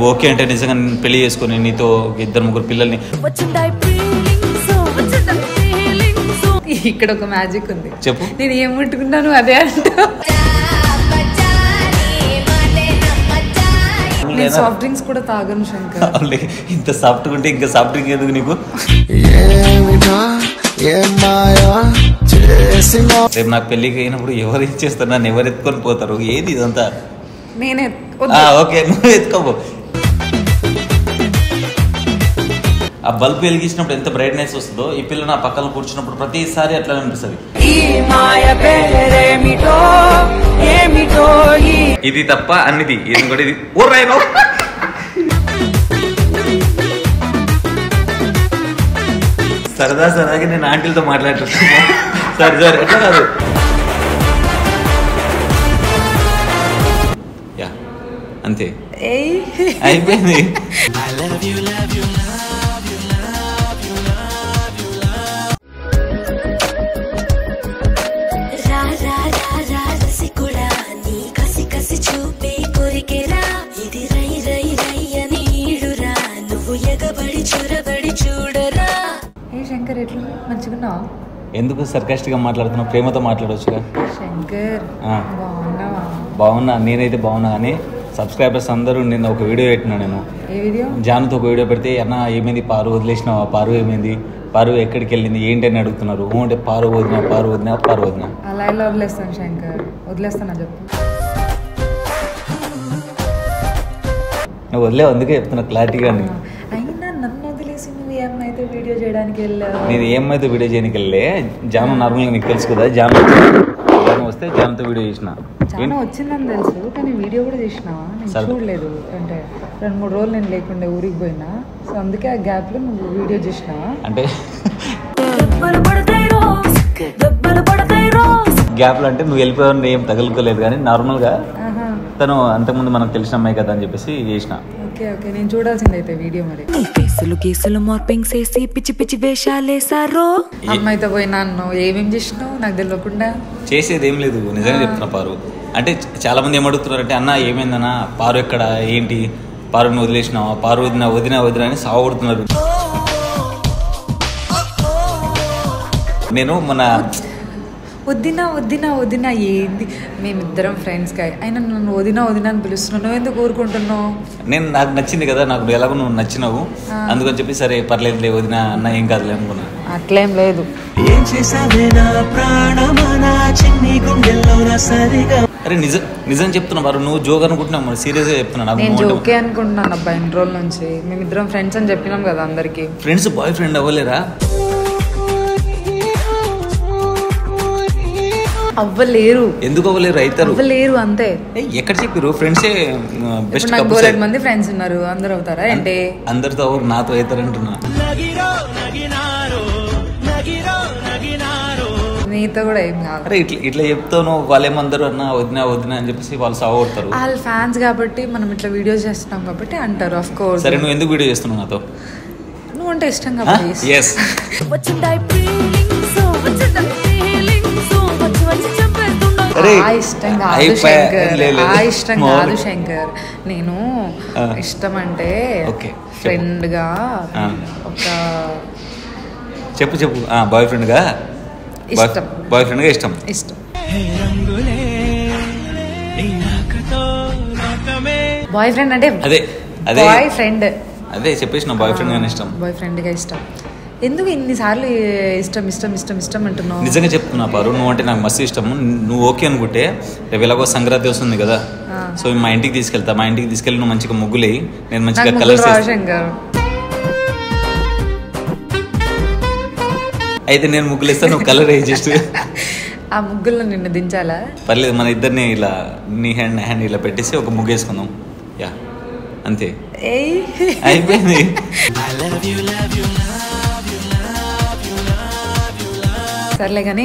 నువ్వు ఓకే అంటే నిజంగా నేను పెళ్లి చేసుకుని నీతో 2-3 పిల్లల్ని. ఇక్కడ ఒక మ్యాజిక్ ఉంది, చెప్పు. నేను ఏం ముట్టుకున్నాను అదే అంటా. నేను సాఫ్ట్ డ్రింక్స్ కూడా తాగను శంకర్. ఇంత సాఫ్ట్ ఉంటే ఇంకా సాఫ్ట్ డ్రింక్ ఎందుకు నీకు? రేపు నాకు పెళ్లికి అయినప్పుడు ఎవరు ఇచ్చేస్తారు, నన్ను ఎవరు ఎత్తుకొని పోతారు? ఏది ఇదంతా? నేనే. ఓకే, నువ్వు ఎత్తుకోపో. ఆ బల్బ్ వెలిగించినప్పుడు ఎంత బ్రైట్నెస్ వస్తుందో ఈ పిల్ల నా పక్కన కూర్చున్నప్పుడు ప్రతిసారి అట్లానే అనిపిస్తుంది. ఇది తప్ప అన్నిది ఇది కూడా ఇది ఓర్రాయను. సరదాగా నేను ఆంటీలతో మాట్లాడుతున్నాను. సరే ఎట్లా కాదు. యా అంతే అయిపోయింది. శంకర్ ఎట్లా మంచిగా ఎందుకు సర్కాస్టిక్ గా మాట్లాడుతున్నావు? ప్రేమతో మాట్లాడవచ్చుగా. శంకర్ బాగున్నా, నేనైతే బాగున్నా. కానీ సబ్స్క్రైబర్స్ అందరూ నిన్న ఒక వీడియో పెట్టినా నేను. జానుతో ఒక వీడియో పెడితే అన్న ఏమైంది పారు వదిలేసినావా, పారు ఏమైంది, పారు ఎక్కడికి వెళ్ళింది ఏంటి అని అడుగుతున్నారు. అంటే పారు వదినా పారు వదినా పారు వదినా. అలా ఎలా వదిలేస్తాను శంకర్? వదిలేస్తానా చెప్పు? నువ్వు వదిలేవు, అందుకే చెప్తున్నా క్లారిటీగా. అయినా నన్ను వదిలేసి నువ్వు ఏమైతే వీడియో చేయడానికి వెళ్ళావు? నేను ఏమైతే వీడియో చేయడానికి వెళ్ళే, జాను నార్మల్గా నీకు తెలుసు కదా, జాను వస్తే జానుతో వీడియో చేసిన. జాను వచ్చిందని తెలుసు, కానీ వీడియో కూడా చేసినావా? నేను చూడలేదు. అంటే 2-3 రోజులు నేను లేకుండా ఊరికి పోయినా, సో అందుకే ఆ గ్యాప్ లో నువ్వు వీడియో చేసినావా? అంటే గ్యాప్ లో అంటే నువ్వు వెళ్ళిపోయావు, ఏం తగులుకోలేదు. కానీ నార్మల్ గా తను అంతకుముందు మనకు తెలిసిన అమ్మాయి కదా అని చెప్పేసి చేసిన. ఓకే నేను చూడాల్సింది అయితే వీడియో. మరి కేసులు మార్పింగ్ చేసి పిచ్చి పిచ్చి వేషాలేసారో. అమ్మాయితో పోయినా ఏమేమి చేసినావు నాకు తెలియకుండా? చేసేది ఏం లేదు, నిజంగా చెప్తున్నా. పారు అంటే చాలా మంది ఏమడుగుతున్నారు అంటే, అన్న ఏమైందన్నా, పారు ఎక్కడ, ఏంటి, పారుని వదిలేసినావా, పారు వదినా వదినా వదినా అని సాగుడుతున్నారు. నేను మన వదినా వదినా వదినా ఏంది? మేమిద్దరం ఫ్రెండ్స్ గా అయినా నన్ను వదినా వదినా అని పిలుస్తున్నావు, నువ్వు ఎందుకు ఊరుకుంటున్నావు? నాకు నచ్చింది కదా, నాకు ఎలాగో నువ్వు నచ్చినావు, అందుకని చెప్పి సరే పర్లేదులే వదినా అన్న ఏం కాదులే అనుకున్నా. అట్లేం లేదు. అరే నిజం చెప్తున్నా వారు, నువ్వు జోక్ అనుకుంటున్నావు, మరి సీరియస్ గా చెప్తున్నా. నేను జోకే అనుకుంటున్నాను అబ్బా, ఇన్ని రోజుల నుంచి మేమిద్దరం ఫ్రెండ్స్ అని చెప్పినాం కదా అందరికి. ఫ్రెండ్స్ బాయ్ ఫ్రెండ్ అవ్వలేరా? అవ్వలేరు. ఎందుకు అవ్వలేరు? అవుతారు. అవ్వలేరు అంతే. ఎక్కడ చెప్పారు? ఫ్రెండ్సే బెస్ట్. నాకు 2 మంది ఫ్రెండ్స్ ఉన్నారు, అందరు అవుతారా అంటే? అందరితో ఎవరు నాతో అవుతారు అంటున్నా. నీతో కూడా ఏం కాదు. అరే ఇట్లా చెప్తాను, వాళ్ళేమందరూ అన్న వదినా వదినా అని చెప్పేసి వాళ్ళు సాగుతారు. వాళ్ళ ఫ్యాన్స్ కాబట్టి మనం ఇట్లా వీడియోస్ చేస్తున్నాం కాబట్టి అంటారు. Of course. సరే నువ్వు ఎందుకు వీడియో చేస్తున్నావు నాతో? నువ్వు అంటే ఇష్టం కాబట్టి. ఇష్టం కాదు శంకర్. నేను ఇష్టం అంటే ఫ్రెండ్ గా ఒక చెప్పు బాయ్ ఫ్రెండ్ గా ఇష్టం. బాయ్ ఫ్రెండ్ గా ఇష్టం. బాయ్ ఫ్రెండ్ అంటే అదే బాయ్ ఫ్రెండ్, అదే చెప్పేసిన బాయ్ ఫ్రెండ్ గానే ఇష్టం. బాయ్ ఫ్రెండ్ గా ఇష్టం. ఎందుకు ఇన్నిసార్లు ఇష్టం ఇష్టం ఇష్టం ఇష్టం అంటున్నావు? నిజంగా చెప్తున్నా పారు, నువ్వు అంటే నాకు మస్తు ఇష్టం. నువ్వు ఓకే అనుకుంటే రేపు ఎలాగో సంక్రాంతి వస్తుంది కదా, సో మా ఇంటికి తీసుకెళ్తా. మా ఇంటికి తీసుకెళ్ళి నువ్వు మంచిగా ముగ్గులే, నేను మంచిగా కలర్స్ అయితే నేను ముగ్గులు ఇస్తాను, నువ్వు కలర్ వేయి. జస్ట్ ఆ ముగ్గుల్లో నిన్ను దించాలా? పర్లేదు, మన ఇద్దరిని ఇలా నీ హ్యాండ్ నా హ్యాండ్ ఇలా పెట్టేసి ఒక ముగ్గు వేసుకుందాం. యా అంతే, అయిపోయింది. సర్లే కానీ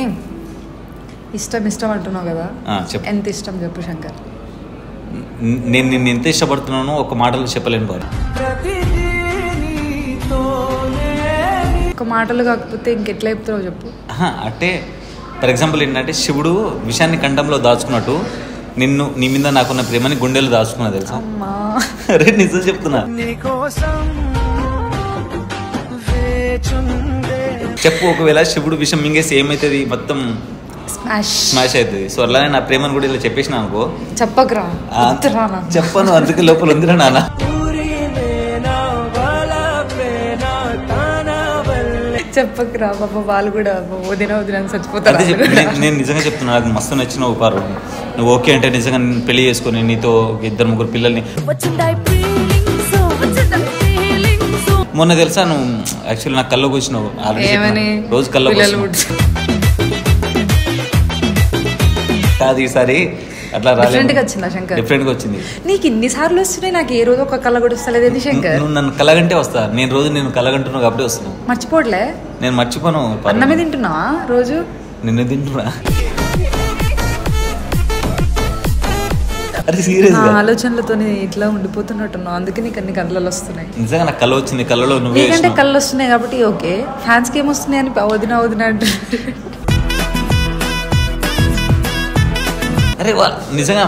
ఇష్టం ఇష్టం అంటున్నావు కదా, ఎంత ఇష్టం చెప్పు శంకర్. నేను నిన్ను ఎంత ఇష్టపడుతున్నానో ఒక మాటలో చెప్పలేను బారు. ఒక మాటలు కాకపోతే ఇంకెట్లా చెప్తావు చెప్పు. అంటే ఫర్ ఎగ్జాంపుల్ ఏంటంటే, శివుడు విషాన్ని కంఠంలో దాచుకున్నట్టు నీ మీద నాకున్న ప్రేమని గుండెలు దాచుకున్నా తెలుసా? అరే నిజం చెప్తున్నా. చెప్పు, ఒకవేళ శివుడు విషయం మింగేసి ఏమైతుంది? మొత్తం స్మాష్ అవుతుంది. సో అలానే నా ప్రేమను కూడా ఇలా చెప్పేసిన అనుకో, చెప్పకరా చెప్పను, అందుకే లోపల ఉందిరా నాన్న. చెప్పకరా బాబా, వాళ్ళు కూడా వదిన చచ్చిపోతారు. నేను నిజంగా చెప్తున్నా, నాకు మస్తు నచ్చిన పారు. నువ్వు ఓకే అంటే నిజంగా నేను పెళ్లి చేసుకుని నీతో 2-3 పిల్లల్ని. మొన్న తెలుసా నువ్వు యాక్చువల్లీ నాకు కళ్ళకు వచ్చినావు ఆల్రెడీ, రోజు కళ్ళకు కాదు, ఈసారి అట్లా డిఫరెంట్గా వచ్చిందా శంకర్? డిఫరెంట్గా వచ్చింది. నీకు ఇన్నిసార్లు వస్తున్నాయి, నాకు ఏ రోజు ఒక కళ కూడా వస్తలేదేంటి శంకర్? నువ్వు నన్ను కలగంటే వస్తా, నేను రోజు నేను కలగంటున్నావు కాబట్టి వస్తున్నావు. మర్చిపోవట్లే? నేను మర్చిపోను. అన్నమే తింటున్నావా రోజు? నిన్ను తింటున్నా. అరే సీరియస్ ఆలోచనలతో ఇట్లా ఉండిపోతున్నట్టున్నావు, అందుకే నీకు అన్ని కళ్ళలు వస్తున్నాయి. నిజంగా నాకు కళ వచ్చింది, కళ్ళలో నువ్వు నీకంటే కళ్ళు వస్తున్నాయి కాబట్టి ఓకే. ఫ్యాన్స్ కి ఏమొస్తున్నాయి అని వదిన అంటారు. అరే నిజంగా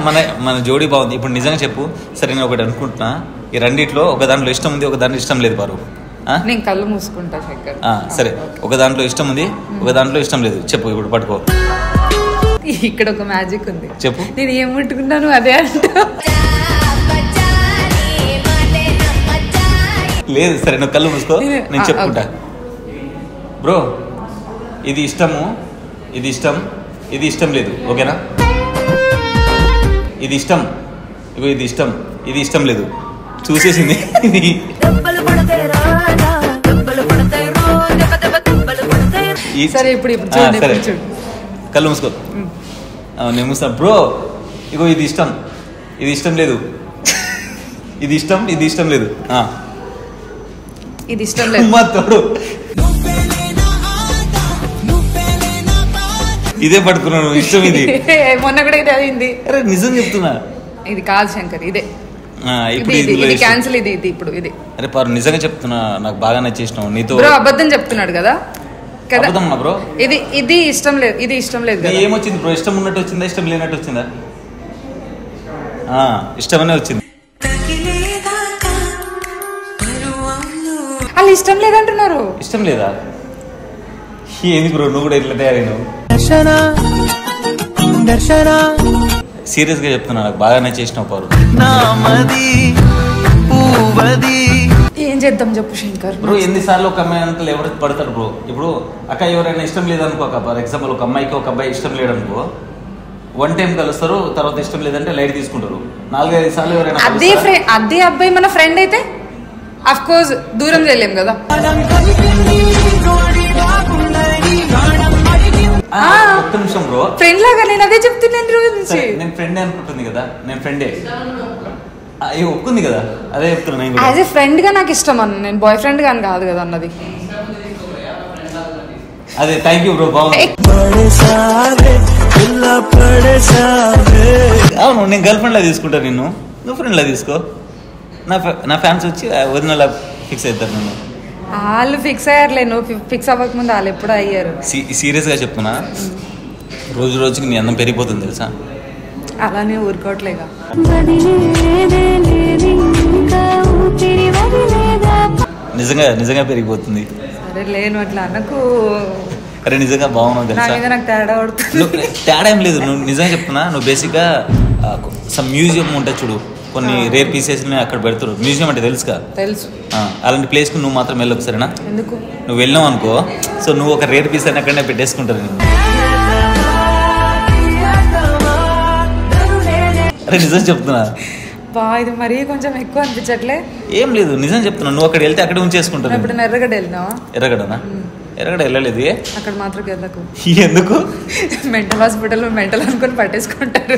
మన జోడీ బాగుంది. ఇప్పుడు నిజంగా చెప్పు, సరే నేను ఒకటి అనుకుంటున్నా, ఈ రెండిట్లో ఒక దాంట్లో ఇష్టం ఉంది, ఒక దాంట్లో ఇష్టం లేదు పారు. నేను కళ్ళు మూసుకుంటా శంకర్. సరే, ఒక దాంట్లో ఇష్టం ఉంది, ఒక దాంట్లో ఇష్టం లేదు. చెప్పు ఇప్పుడు, పట్టుకో. ఇక్కడ ఒక మ్యాజిక్ ఉంది, చెప్పు. నేను ఏం ముట్టుకున్నాను అదే అంటా. లేదు, సరే నువ్వు కళ్ళు మూసుకో, నేను చెప్పుకుంటా. బ్రో, ఇది ఇష్టము, ఇది ఇష్టం, ఇది ఇష్టం లేదు, ఓకేనా? ఇది ఇష్టం, ఇగో ఇది ఇష్టం, ఇది ఇష్టం లేదు. చూసేసింది. సరే ఇప్పుడు కళ్ళు మూసుకో. నేను మూస్తా. బ్రో, ఇగో ఇది ఇష్టం, ఇది ఇష్టం లేదు, ఇది ఇష్టం, ఇది ఇష్టం లేదు, ఇది ఇష్టం లేదు. తోడు ఇదే పట్టుకున్నాను, ఇష్టం ఇది. మొన్న కూడా ఇది అయింది. అరే నిజం చెప్తున్నా, ఇది కాదు శంకర్, ఇదే క్యాన్సిల్. ఇది ఇప్పుడు ఇది. అరే పారు నిజంగా చెప్తున్నా, నాకు బాగా నచ్చేసినావు నీతో. బ్రో అబద్ధం చెప్తున్నాడు కదా బ్రో. ఇది ఇష్టం లేదు, ఇది ఇష్టం లేదు. ఏమొచ్చింది బ్రో? ఇష్టం ఉన్నట్టు వచ్చిందా, ఇష్టం లేనట్టు వచ్చిందా? ఇష్టమనే వచ్చింది. వాళ్ళు ఇష్టం లేదంటున్నారు. ఇష్టం లేదా? ఏంది బ్రో నువ్వు కూడా ఇట్లా తయారైనావు? సీరియస్ గా చెప్తున్నా, నాకు బాగా నచ్చేసినావు పారు. ఏం చేద్దాం చెప్పు శంకర్. బ్రో ఎన్నిసార్లు ఒక అమ్మాయి అంటే ఎవరు పడతారు బ్రో? ఇప్పుడు అక్క ఎవరైనా ఇష్టం లేదనుకో, ఫర్ ఎగ్జాంపుల్ ఒక అమ్మాయికి ఒక అబ్బాయి ఇష్టం లేదనుకో, 1 టైం కలుస్తారు, తర్వాత ఇష్టం లేదంటే లైట్ తీసుకుంటారు. 4-5 సార్లు ఎవరైనా అదే అబ్బాయి మన ఫ్రెండ్ అయితే అఫ్ కోర్స్ దూరం చేయలేం కదా. ఒక్క నిమిషం బ్రో, ఫ్రెండ్ లాగా నేను అదే చెప్తున్నాను రోజు నుంచి. నేను ఫ్రెండే అనుకుంటుంది కదా, నేను ఫ్రెండే ఒక్కుంది కదా, అదే చెప్తున్నా. యాజ్ ఏ ఫ్రెండ్ గా నాకు ఇష్టం అన్న, నేను బాయ్ ఫ్రెండ్ గా కాదు కదా అన్నది. అదే థ్యాంక్ యూ బ్రో, బాగుంది. అవును, నేను గర్ల్ ఫ్రెండ్ లా తీసుకుంటా నిన్ను, నువ్వు ఫ్రెండ్ లా తీసుకో. నా ఫ్యాన్స్ వచ్చి వదినలా ఫిక్స్ అవుతారు నన్ను. వాళ్ళు ఫిక్స్ అయ్యారులే, నువ్వు ఫిక్స్ అవ్వకముందు వాళ్ళు ఎప్పుడు అయ్యారు. సీరియస్ గా చెప్తున్నా, రోజు రోజుకి నీ అందం పెరిగిపోతుంది తెలుసా. అలానే ఊరుకోవట్లేగా. నిజంగా పెరిగిపోతుంది. సరే లేను అట్లా అనకు. అరే నిజంగా బాగున్నావు తెలుసా. నాకు తేడా పడుతుంది. తేడా ఏం లేదు, నువ్వు నిజంగా చెప్తున్నా. నువ్వు బేసిక్గా సమ్ మ్యూజియం ఉంటుంది చూడు, కొన్ని రేర్ పీసెస్ అక్కడ పెడతారు. మ్యూజియం అంటే తెలుసు. అలాంటి ప్లేస్ కు నువ్వు మాత్రం వెళ్ళకు, సరేనా? ఎందుకు? నువ్వు వెళ్ళావు అనుకో, సో నువ్వు ఒక రేర్ పీస్ అని అక్కడనే పెట్టేసుకుంటారు నేను. అరే నిజం చెప్తున్నా, ఇది మరీ కొంచెం ఎక్కువ అనిపించట్లే. ఏం లేదు, నిజం చెప్తున్నా. నువ్వు అక్కడ వెళ్తే అక్కడే ఉంచేసుకుంటాను. ఇప్పుడు ఎర్రగడ్డ వెళ్ళినావా? ఎర్రగడ్డనా? ఎర్రగడ్డ వెళ్ళలేదు. అక్కడ మాత్రం వెళ్ళకు. ఎందుకు? మెంటల్ హాస్పిటల్ మెంటల్ అనుకుని పట్టేసుకుంటారు.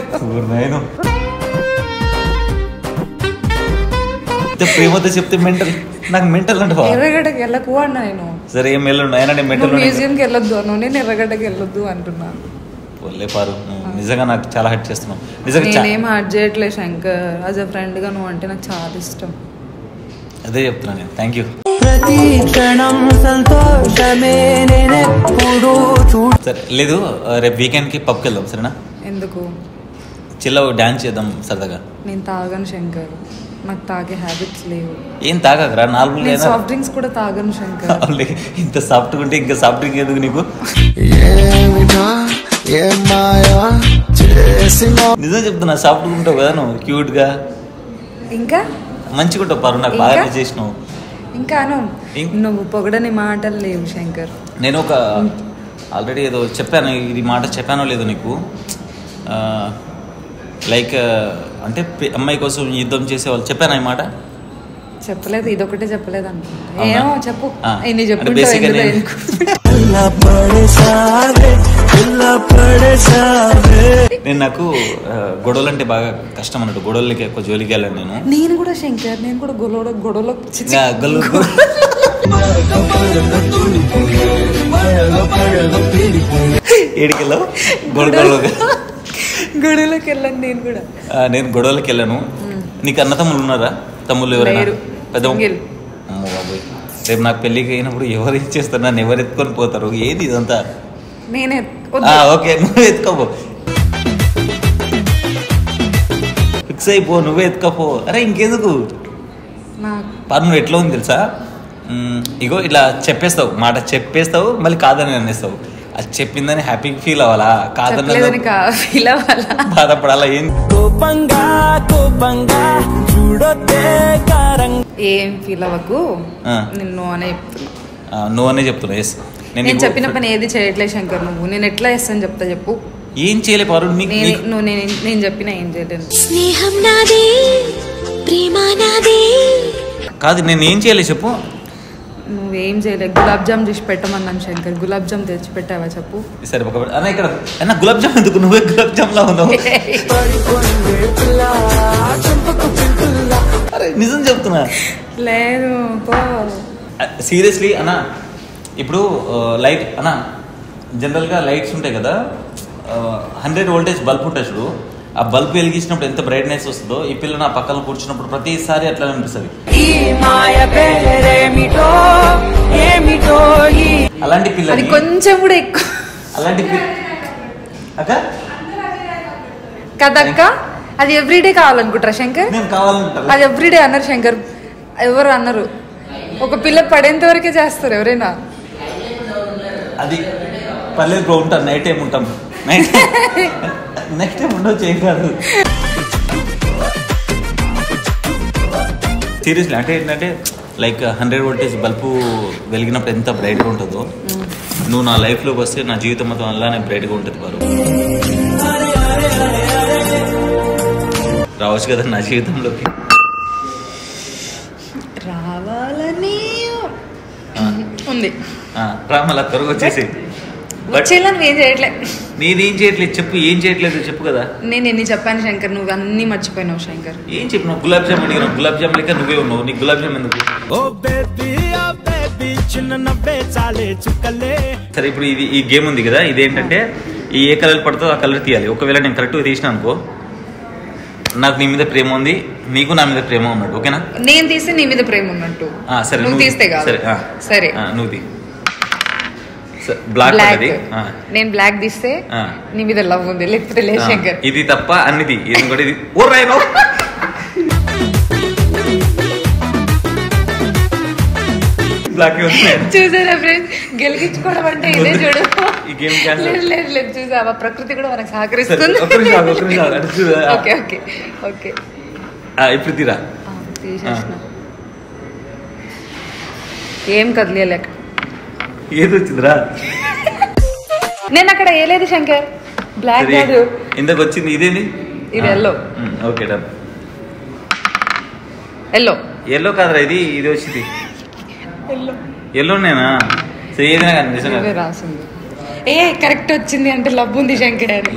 ప్రేమతో చెప్తే మెంటల్, నాకు మెంటల్ అంటే ఎర్రగడ్డకి వెళ్ళకు అన్నా నేను. సరే ఏం వెళ్ళండి అయినా నేను మెంటల్. మ్యూజియంకి వెళ్ళొద్దు అను, నేను ఎర్రగడ్డకి వెళ్ళొద్దు అంటున్నా. పారు నిజంగా నాకు చాలా హర్ట్ చేస్తున్నావు. నిజంగా నేనేం హర్ట్ చేయట్లేదు శంకర్, యాజ్ ఎ ఫ్రెండ్ గా నువ్వు అంటే నాకు చాలా ఇష్టం. అదే చెప్తున్నా నేను. Thank you. సరే లేదు, రేపు వీకెండ్ కి పబ్కి వెళ్దాం, సరేనా? ఎందుకు? చిల్ల డాన్స్ చేద్దాం సరదాగా. నేను తాగను శంకర్. నాకు తాగే హ్యాబిట్స్ లేవు. ఏం తాగకరా? 4 సాఫ్ట్ డ్రింక్స్ కూడా తాగను శంకర్. ఇంత సాఫ్ట్గా ఉంటే ఇంకా సాఫ్ట్ డ్రింక్ ఎందుకు నీకు? నిజం చెప్తున్నా, సాఫ్ట్గా ఉంటావు కదా నువ్వు, క్యూట్ గా ఇంకా మంచిగా ఉంటావు పారు. నాకు బాగా చేసినావు. ఇంకా నువ్వు పొగడని మాటలు లేవు శంకర్. నేను ఒక ఆల్రెడీ ఏదో చెప్పాను, ఇది మాట చెప్పానో లేదో నీకు, లైక్ అంటే అమ్మాయి కోసం యుద్ధం చేసేవాళ్ళు చెప్పాను ఈ మాట. చెప్పలేదు, ఇదొకటే చెప్పలేదు అనుకుంటా. ఏమో చెప్పు. నేను నాకు గొడవలు అంటే బాగా కష్టం అన్నట్టు, గొడవలకి ఎక్కువ జోలికి వెళ్ళాను నేను కూడా శంకర్. నేను కూడా గొడవలో ఏడికెళ్ళావు? గొడవలోకి వెళ్ళాను నేను కూడా. నేను గొడవలకి వెళ్ళాను. నీకు అన్న తమ్ముళ్ళు ఉన్నారా? తమ్ముళ్ళు ఎవరైనా? పెద్ద అమ్మ బాబోయ్, రేపు నాకు పెళ్ళికి అయినప్పుడు ఎవరు ఇచ్చేస్తారు? నన్ను ఎవరు ఎత్తుకొని పోతారు? ఏది ఇదంతా? నేనే. ఓకే, నువ్వే ఎత్తుకోపో, ఫిక్స్ అయిపో, నువ్వే ఎత్తుకోపో. అరే ఇంకెందుకు పారు, నువ్వు ఎట్లా ఉంది తెలుసా? ఇగో ఇట్లా చెప్పేస్తావు, మాట చెప్పేస్తావు, మళ్ళీ కాదని అనేస్తావు. అది చెప్పిందని హ్యాపీ ఫీల్ అవ్వాలా? కాదని ఫీల్ అవ్వాలా? బాధపడాలా? ఏం ఫీల్ అవ్వకు, నిన్ను అనే చెప్తున్నా. నువ్వు అనే చెప్తున్నా. ఎస్, నేను చెప్పిన పని ఏది చేయట్లేదు శంకర్. నువ్వు నేను ఎట్లా చేస్తాను చెప్తా చెప్పు. ఏం చేయలే పారు, నేను చెప్పిన ఏం చేయలేదు. కాదు, నేను ఏం చేయలే చెప్పు. నువ్వేం చేయలేదు. గులాబ్ జామ్ చేసి పెట్టమన్నాను శంకర్. గులాబ్ జామ్ తెచ్చి పెట్టావా చెప్పు. సరే అన్న, ఇక్కడ అన్న గులాబ్ జామ్ ఎందుకు? నువ్వే గులాబ్ జామ్ లా ఉన్నావు. అరే నిజం చెప్తున్నా. లేదు సీరియస్లీ అన్న. ఇప్పుడు లైట్ అన్న, జనరల్గా లైట్స్ ఉంటాయి కదా, 100 వోల్టేజ్ బల్బ్ ఉంటుంది చూడు. ఆ బల్బ్ వెలిగించినప్పుడు ఎంత బ్రైట్నెస్ వస్తుందో, ఈ పిల్ల నా పక్కన కూర్చున్నప్పుడు ప్రతిసారి అట్లా అనిపిస్తుంది. అలాంటి పిల్ల కొంచెం కూడా ఎక్కువ. అలాంటి అక్క కదక్క, అది ఎవ్రీడే కావాలనుకుంటారా శంకర్? నేను కావాలనుకుంటా. అది ఎవ్రీడే అన్నారు శంకర్. ఎవరు అన్నారు? ఒక పిల్ల పడేంత వరకే చేస్తారు ఎవరైనా. అది పల్లెలు బ్రో ఉంటాం, నైట్ టైం ఉంటాం. నెక్స్ట్ టైం ఉండొచ్చు, ఏం కాదు. సీరియస్లీ అంటే ఏంటంటే లైక్ 100 వోల్టేజ్ బల్బు వెలిగినప్పుడు ఎంత బ్రైట్గా ఉంటుందో, నువ్వు నా లైఫ్లోకి వస్తే నా జీవితం మొత్తం అలానే బ్రైట్గా ఉంటుంది. బారు రావచ్చు కదా నా జీవితంలోకి? రావాలని ఉంది. మళ్ళా త్వరగా వచ్చేసి. ఏం చేయట్లేదు. నేనేం చేయట్లేదు చెప్పు. ఏం చేయట్లేదు చెప్పు కదా. నేను ఎన్ని చెప్పాను శంకర్, నువ్వు అన్ని మర్చిపోయినావు శంకర్. ఏం చెప్పినావు? గులాబ్ జామ్ అడిగినావు. గులాబ్ జామ్ లెక్క నువ్వే ఉన్నావు. నీకు గులాబ్ జామ్ ఎందుకు? సరే ఇప్పుడు ఇది ఈ గేమ్ ఉంది కదా, ఇదేంటంటే ఈ ఏ కలర్ పడుతుందో ఆ కలర్ తీయాలి. ఒకవేళ నేను కరెక్ట్గా తీసిన అనుకో, నాకు నీ మీద ప్రేమ ఉంది, నీకు నా మీద ప్రేమ ఉన్నట్టు. ఓకేనా? నేను తీస్తే నీ మీద ప్రేమ ఉన్నట్టు. సరే నువ్వు తీస్తే సరే సరే నువ్వు తీ. బ్లాక్ నేను బ్లాక్ తీస్తే నీ మీద లవ్ ఉంది, లేకపోతే లేదు శంకర్. ఇది తప్ప అన్నిది. ఇది కూడా ఇది. ఓ రైట్ చూసారా ఫ్రెండ్స్, గెలిగించుకోవడం అంటే ఇదే చూడు. లేదు లేదు చూసావా, ప్రకృతి కూడా మనకు సహకరిస్తుంది. ఓకే ఓకే ఓకే ఇప్పుడు తీరా. తీసేసిన ఏం కదిలేక ఏది వచ్చిందిరా? నేను అక్కడ వేయలేదు శంకర్. బ్లాక్ కాదు, ఇందాక వచ్చింది. ఇదేంది? ఇది yellow. Okay done. Yellow yellow కాదురా, ఇది ఇది వచ్చింది ఎల్లోనేనా? ఏదైనా కానీ నిజంగా రాసింది. కరెక్ట్ వచ్చింది అంటే లవ్ ఉంది శంకర్.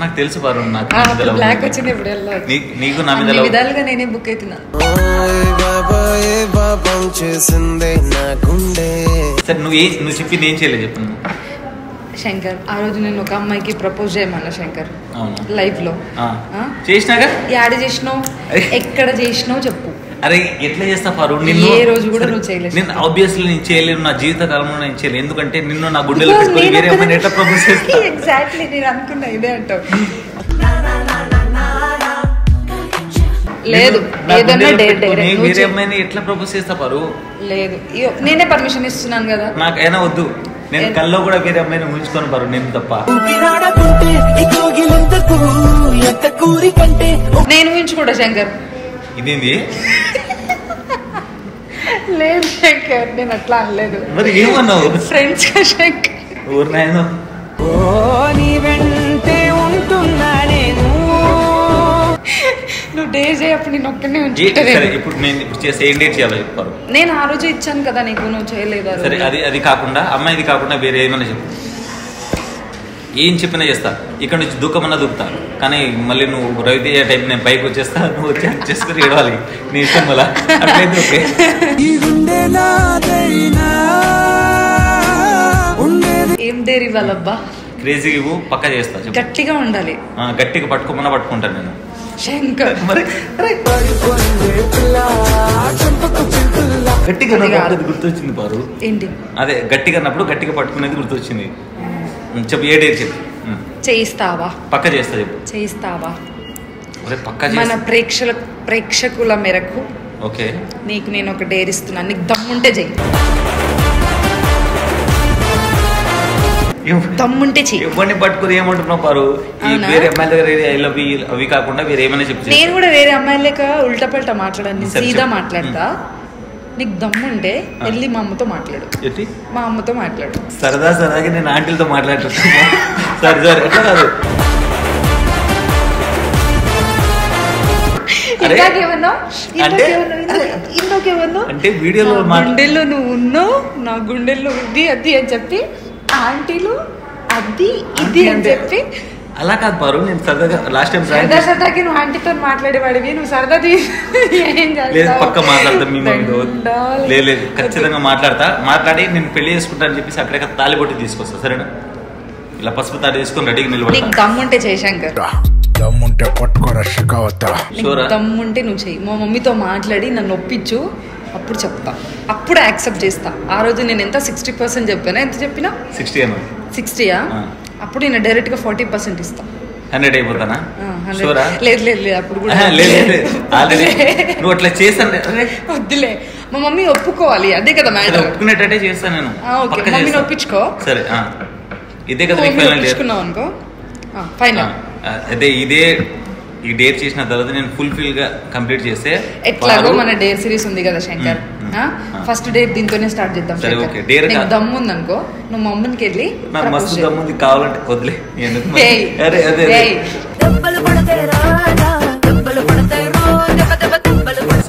నాకు తెలుసు పారు, నాకు బ్లాక్ వచ్చింది. ఇప్పుడు ఎల్లో. నీకు నా మీద విధాలుగా నేనే బుక్ అవుతున్నా. సరే నువ్వు చెప్పింది ఏం చేయలేదు చెప్పు. శంకర్, ఆ రోజు నేను ఒక అమ్మాయికి ప్రపోజ్ చేయమన్నా శంకర్. లైఫ్ లో చేసినాక యాడ్ చేసినావు, ఎక్కడ చేసినావు చెప్పు. అరే ఎట్లా చేస్తా పారు? ఏ రోజు కూడా నువ్వు చేయలేదు. నేను ఆబ్వియస్లీ నేను చేయలేను, నా జీవిత కాలంలో నేను చేయలేదు. ఎందుకంటే నిన్ను నా గుండెలో పెట్టుకొని వేరే అమ్మాయిని ఎట్లా ప్రపోజ్ చేస్తా? ఎగ్జాక్ట్లీ నేను అనుకున్నా ఇదే అంటావు. లేదు వేరే అమ్మాయిని ఎట్లా ప్రపోజ్ చేస్తా పారు? లేదు నేనే పర్మిషన్ ఇస్తున్నాను కదా. నాకైనా వద్దు, నేను కల్లో కూడా వేరే అమ్మాయిని ఊహించుకొని పారు, నేను తప్ప. నేను ఊహించుకోడా శంకర్? ఇదేంది? లేదు శంకర్, నేను అట్లా అనలేదు. మరి ఏమన్నావు? ఫ్రెండ్స్ గా శంకర్. ఊరు నాయన నువ్వు డేస్ అప్పుడు నేను ఒక్కనే ఉంచుకుంటా. ఇప్పుడు నేను చేస్తే ఏం డేట్ చేయాలో చెప్పారు. నేను ఆ రోజు ఇచ్చాను కదా నీకు, నువ్వు చేయలేదు. సరే అది కాకుండా అమ్మాయిది కాకుండా వేరే ఏమైనా చెప్పు. ఏం చెప్పినా చేస్తా, ఇక్కడ నుంచి దూకమన్నా దూకుతా. కానీ మళ్ళీ నువ్వు రవితేజ టైప్ నేను పైకి వచ్చేస్తా, నువ్వు వచ్చి చేసుకుని ఏడవాలి నీ ఇష్టం. మళ్ళీ అట్లయితే ఓకే. ఏం డేర్ ఇవ్వాలబ్బా? క్రేజీ ఇవ్వు, పక్కా చేస్తా. గట్టిగా ఉండాలి. గట్టిగా పట్టుకోమన్నా పట్టుకుంటాను నేను. శంకర్ మరి గట్టిగా గుర్తొచ్చింది పారు. ఏంటి? అదే గట్టిగా అన్నప్పుడు గట్టిగా పట్టుకునేది గుర్తొచ్చింది. చెప్పు, ఏ డేట్ చెప్పు. చేయిస్తావా? పక్క చేస్తా, చెప్పు. చేయిస్తావా? పక్క మన ప్రేక్షకుల మేరకు ఓకే నీకు నేను ఒక డేర్ ఇస్తున్నాను, నీకు దమ్ముంటే చెయ్యి. దమ్ముంటే చెయ్యి. ఎవరిని పట్టుకుని ఏమంటున్నావు పారు? వేరే అమ్మాయిల దగ్గర ఐ లవ్ యూ అవి కాకుండా వేరే ఏమైనా చెప్పు. నేను కూడా వేరే అమ్మాయిల లెక్క ఉల్టా పల్టా మాట్లాడాను, సీదా మాట్లాడతా. నీకు దమ్ముంటే వెళ్ళి మా అమ్మతో మాట్లాడు. మా అమ్మతో మాట్లాడు. సరదాగా నేను ఆంటీలతో మాట్లాడుతున్నాను. సరే ఎట్లా కాదు. అంటే వీడియోలో గుండెల్లో నువ్వు ఉన్నావు, నా గుండెల్లో ఇది అది అని చెప్పి ఆంటీలు అది ఇది అని చెప్పి. అలా కాదు పారు, నేను సరదాగా లాస్ట్ టైం సరదాకి నువ్వు ఆంటీతో మాట్లాడేవాడివి, నువ్వు సరదా లేదు పక్క మాట్లాడతాం. మీ మమ్మీతో లేదు ఖచ్చితంగా మాట్లాడి నేను పెళ్లి చేసుకుంటా అని చెప్పేసి అక్కడే తాలిబొట్టి తీసుకొస్తా. సరేనా? ఇలా పసుపు తాడి తీసుకొని రెడీగా నిలబడి. దమ్ముంటే జయశంకర్, దమ్ముంటే నువ్వు చెయ్యి. మా మమ్మీతో మాట్లాడి నన్ను ఒప్పించు, అప్పుడు చెప్తా, అప్పుడు యాక్సెప్ట్ చేస్తా. ఆ రోజు నేను ఎంత 60% చెప్పానా? ఎంత చెప్పినా? 60యా? అప్పుడు నేను డైరెక్ట్ గా 40% ఇస్తా. 100 అయిపోతానా? లేదు అప్పుడు కూడా నువ్వు అట్లా చేస్తాను. వద్దులే, మా మమ్మీ ఒప్పుకోవాలి, అదే కదా మ్యాటర్. ఒప్పుకునేటట్టే చేస్తాను నేను. మమ్మీని ఒప్పించుకో. సరే ఇదే కదా ఒప్పించుకున్నావు అనుకో ఫైనల్. అదే ఈ డేర్ చేసిన తర్వాత నేను ఫుల్ఫిల్ గా కంప్లీట్ చేస్తే ఎట్లాగో మన డేర్ సిరీస్ ఉంది కదా శంకర్, ఫస్ట్ డేట్ దీంతోనే స్టార్ట్ చేద్దాం. దమ్ము ఉంది అనుకో, నువ్వు మమ్మీకి వెళ్ళి మస్తు దమ్ముంది కావాలంటే వదిలే.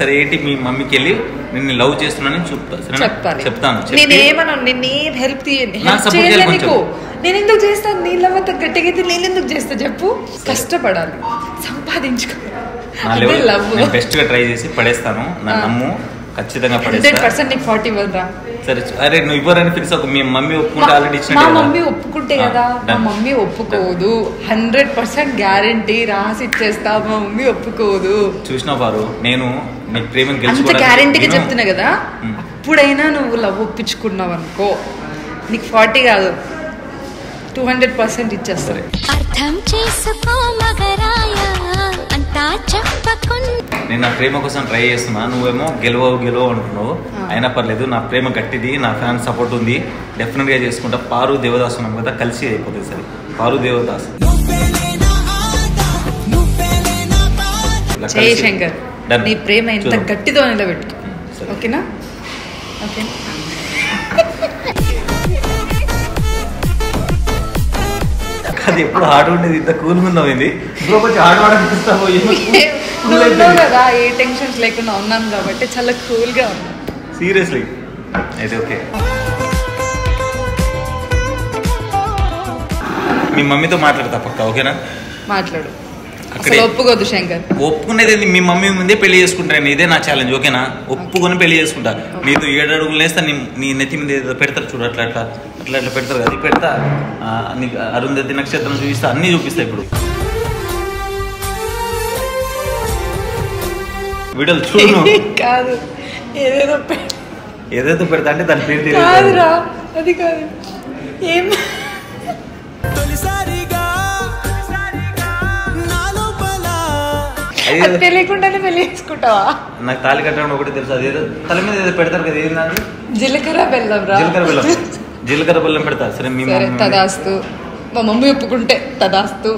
సరే ఏంటి, మీ మమ్మీకి వెళ్ళి నిన్ను లవ్ చేస్తున్నానని చెప్తాను. నేనేమన్నా నిన్నేం హెల్ప్ నీకు, నేను ఎందుకు చేస్తాను? నీ లవ్ అంత గట్టిగా అయితే నేను ఎందుకు చేస్తా చెప్పు? కష్టపడాలి, సంపాదించుకో. బెస్ట్ గా ట్రై చేసి పడేస్తాను, నా నమ్ము. ఖచ్చితంగా 100% నీకు 40 వద్దా? సరే అరే నువ్వు ఇవ్వరని ఫిక్స్ అవ్వకు. మీ మమ్మీ ఒప్పుకుంటే ఆల్రెడీ ఇచ్చిన. మా మమ్మీ ఒప్పుకుంటే కదా. మా మమ్మీ ఒప్పుకోదు, 100% గ్యారంటీ రాసి ఇచ్చేస్తా. మా మమ్మీ ఒప్పుకోదు. చూసినా వారు, నేను నీ ప్రేమను అంత గ్యారంటీగా చెప్తున్నా కదా. అప్పుడైనా నువ్వు లవ్ ఒప్పించుకున్నావు అనుకో, నీకు 40 కాదు 200% ఇచ్చేస్తారు. నేను నా ప్రేమ కోసం ట్రై చేస్తున్నా, నువ్వేమో గెలవ అంటున్నావు. అయినా పర్లేదు, నా ప్రేమ గట్టిది, నా ఫ్యాన్స్ సపోర్ట్ ఉంది, డెఫినెట్ గా చేసుకుంటా. పారు దేవదాస్ ఉన్నాం కదా, కలిసి అయిపోతుంది. సరే పారు దేవదాస్ జయశంకర్, నీ ప్రేమ ఎంత గట్టిదో నిలబెట్టు. ఓకేనా? ఓకే. అది ఎప్పుడు హార్డ్ ఉండేది, ఇంత కూల్ ఉన్నావు. ఇప్పుడు కొంచెం హార్డ్ అనిపిస్తావు కదా. ఏ టెన్షన్స్ లేకుండా ఉన్నాను కాబట్టి చాలా కూల్ గా ఉన్నా. సీరియస్లీ అయితే ఓకే. మీ మమ్మీతో మాట్లాడతా పక్క, ఓకేనా? మాట్లాడు. ఒప్పుకోదు శంకర్. ఒప్పుకునేది మీ మమ్మీ ముందే పెళ్లి చేసుకుంటాను, ఇదే నా ఛాలెంజ్. ఓకేనా? ఒప్పుకొని పెళ్లి చేసుకుంటా. నీతో 7 అడుగులు వేస్తా, నీ నెత్తి మీద ఏదో పెడతారు చూడు, అట్లా పెడతారు. అది పెడతా, నీకు అరుంధతి నక్షత్రం చూపిస్తా, అన్ని చూపిస్తా. ఇప్పుడు వీడియోలు చూడు. కాదు, ఏదేదో పెడతా అంటే దాని పేరు తెలియదు. అది కాదు, ఏం అది తెలియకుండానే పెళ్లి చేసుకుంటావా? నాకు తాళి కట్టడం ఒకటి తెలుసు, అదేదో తల మీద ఏదో పెడతారు కదా, ఏది నాకు జీలకర్ర బెల్లం రా. జీలకర్ర బెల్లం పెడతా. సరే మీ తదాస్తు, మా మమ్మీ ఒప్పుకుంటే తదాస్తు.